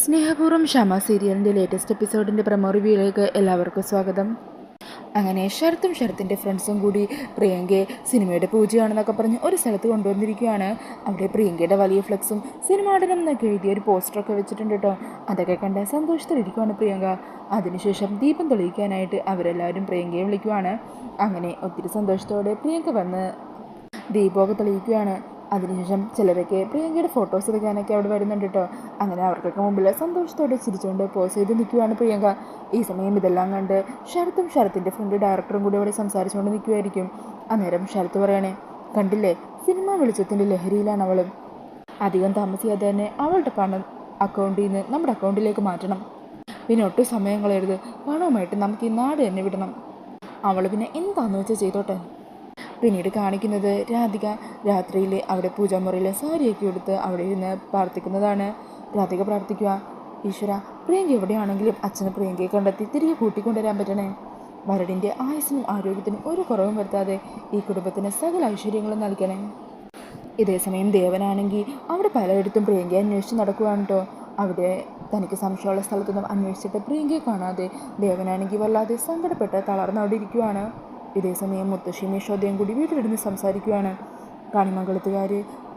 സ്നേഹപൂർവ്വം ക്ഷമ സീരിയലിൻ്റെ ലേറ്റസ്റ്റ് എപ്പിസോഡിൻ്റെ പ്രമോ റിവ്യൂയിലേക്ക് എല്ലാവർക്കും സ്വാഗതം. അങ്ങനെ ശരത്തിൻ്റെ ഫ്രണ്ട്സും കൂടി പ്രിയങ്കയെ സിനിമയുടെ പൂജയാണെന്നൊക്കെ പറഞ്ഞ് ഒരു സ്ഥലത്ത് കൊണ്ടുവന്നിരിക്കുകയാണ്. അവിടെ പ്രിയങ്കയുടെ വലിയ ഫ്ലെക്സും സിനിമാടനം എന്നൊക്കെ എഴുതിയ ഒരു പോസ്റ്ററൊക്കെ വെച്ചിട്ടുണ്ട് കേട്ടോ. അതൊക്കെ കണ്ട് സന്തോഷത്തിലിരിക്കുകയാണ് പ്രിയങ്ക. അതിനുശേഷം ദീപം തെളിയിക്കാനായിട്ട് അവരെല്ലാവരും പ്രിയങ്കയെ വിളിക്കുവാണ്. അങ്ങനെ ഒത്തിരി സന്തോഷത്തോടെ പ്രിയങ്ക വന്ന് ദീപമൊക്കെ തെളിയിക്കുകയാണ്. അതിനുശേഷം ചിലരൊക്കെ പ്രിയങ്കയുടെ ഫോട്ടോസ് എടുക്കാനൊക്കെ അവിടെ വരുന്നുണ്ട് കേട്ടോ. അങ്ങനെ അവർക്കൊക്കെ മുമ്പിൽ സന്തോഷത്തോടെ ചിരിച്ചുകൊണ്ട് പോസ് ചെയ്ത് നിൽക്കുകയാണ് പ്രിയങ്ക. ഈ സമയം ഇതെല്ലാം കണ്ട് ശരത്തിൻ്റെ ഫ്രണ്ട് ഡയറക്ടറും കൂടി അവിടെ സംസാരിച്ചുകൊണ്ട് നിൽക്കുമായിരിക്കും. അന്നേരം ശരത്ത് പറയണേ, കണ്ടില്ലേ, സിനിമ വെളിച്ചത്തിൻ്റെ ലഹരിയിലാണ് അവൾ. അധികം താമസിയാതെ തന്നെ അവളുടെ പണം അക്കൗണ്ടിൽ നിന്ന് നമ്മുടെ അക്കൗണ്ടിലേക്ക് മാറ്റണം. പിന്നെ ഒട്ടും സമയം കളയരുത്, പണവുമായിട്ട് നമുക്ക് ഈ നാട് തന്നെ വിടണം. അവൾ പിന്നെ എന്താണെന്ന് വെച്ചാൽ ചെയ്തോട്ടെ. പിന്നീട് കാണിക്കുന്നത് രാധിക രാത്രിയിൽ അവിടെ പൂജാമുറിയിൽ സാരിയൊക്കെ എടുത്ത് അവിടെ ഇരുന്ന് പ്രാർത്ഥിക്കുന്നതാണ്. രാധിക പ്രാർത്ഥിക്കുക, ഈശ്വര, പ്രിയങ്ക എവിടെയാണെങ്കിലും അച്ഛന് പ്രിയങ്കയെ കണ്ടെത്തി തിരികെ കൂട്ടിക്കൊണ്ടുവരാൻ പറ്റണേ. വരടിൻ്റെ ആയുസ്സിനും ആരോഗ്യത്തിനും ഒരു കുറവും വരുത്താതെ ഈ കുടുംബത്തിന് സകല ഐശ്വര്യങ്ങളും നൽകണേ. ഇതേസമയം ദേവനാണെങ്കിൽ അവിടെ പലയിടത്തും പ്രിയങ്കയെ അന്വേഷിച്ച് നടക്കുകയാണ് കേട്ടോ. അവിടെ തനിക്ക് സംശയമുള്ള സ്ഥലത്തൊന്നും അന്വേഷിച്ചിട്ട് പ്രിയങ്കയെ കാണാതെ ദേവനാണെങ്കിൽ വല്ലാതെ സങ്കടപ്പെട്ട് തളർന്ന് അവിടെ ഇരിക്കുവാണ്. ഇതേസമയം മുത്തശ്ശിയും യശോദയും കൂടി വീട്ടിലിരുന്ന് സംസാരിക്കുകയാണ്. കാണിമംഗലത്തുകാർ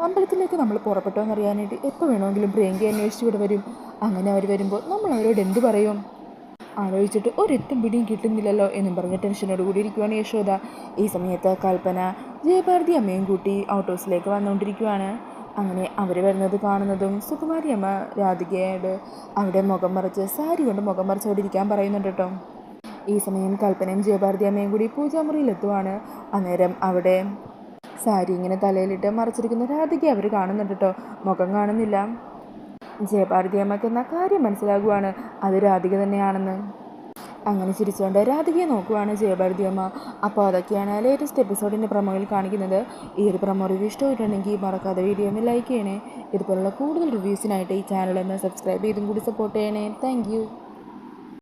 അമ്പലത്തിലേക്ക് നമ്മൾ പുറപ്പെട്ടോ എന്നറിയാനായിട്ട് എപ്പോൾ വേണമെങ്കിലും പ്രിയങ്കയെ അന്വേഷിച്ച് ഇവിടെ വരും. അങ്ങനെ അവർ വരുമ്പോൾ നമ്മൾ അവരോട് എന്ത് പറയും? ആലോചിച്ചിട്ട് ഒരെത്തും പിടിയും കിട്ടുന്നില്ലല്ലോ എന്നും പറഞ്ഞ് ടെൻഷനോട് കൂടി ഇരിക്കുവാണ് യശോദ. ഈ സമയത്ത് കൽപ്പന ജയഭാരതി അമ്മയും കൂട്ടി ഔട്ട് ഹൗസിലേക്ക് വന്നുകൊണ്ടിരിക്കുകയാണ്. അങ്ങനെ അവർ വരുന്നത് കാണുന്നതും സുകുമാരി അമ്മ രാധികയോട് അവിടെ മുഖം മറിച്ച് സാരി കൊണ്ട് മുഖം മറിച്ച് അവിടെ ഇരിക്കാൻ പറയുന്നുണ്ട് കേട്ടോ. ഈ സമയം കൽപ്പനയും ജയഭാരതി അമ്മയും കൂടി പൂജാമുറിയിലെത്തുവാണ്. അന്നേരം അവിടെ സാരി ഇങ്ങനെ തലയിലിട്ട് മറച്ചിരിക്കുന്ന രാധിക അവർ കാണുന്നുണ്ട് കേട്ടോ. മുഖം കാണുന്നില്ല. ജയഭാരതി അമ്മയ്ക്ക് എന്ന കാര്യം മനസ്സിലാകുവാണ് അത് രാധിക തന്നെയാണെന്ന്. അങ്ങനെ ചിരിച്ചുകൊണ്ട് രാധികയെ നോക്കുവാണ് ജയഭാരതി അമ്മ. അപ്പോൾ അതൊക്കെയാണ് ലേറ്റസ്റ്റ് എപ്പിസോഡിൻ്റെ പ്രമോയിൽ കാണിക്കുന്നത്. ഈ ഒരു പ്രമോ റിവ്യൂ ഇഷ്ടമായിട്ടുണ്ടെങ്കിൽ മറക്കാതെ വീഡിയോ ഒന്ന് ലൈക്ക് ചെയ്യണേ. ഇതുപോലുള്ള കൂടുതൽ റിവ്യൂസിനായിട്ട് ഈ ചാനൽ ഒന്ന് സബ്സ്ക്രൈബ് ചെയ്തും കൂടി സപ്പോർട്ട് ചെയ്യണേ. താങ്ക്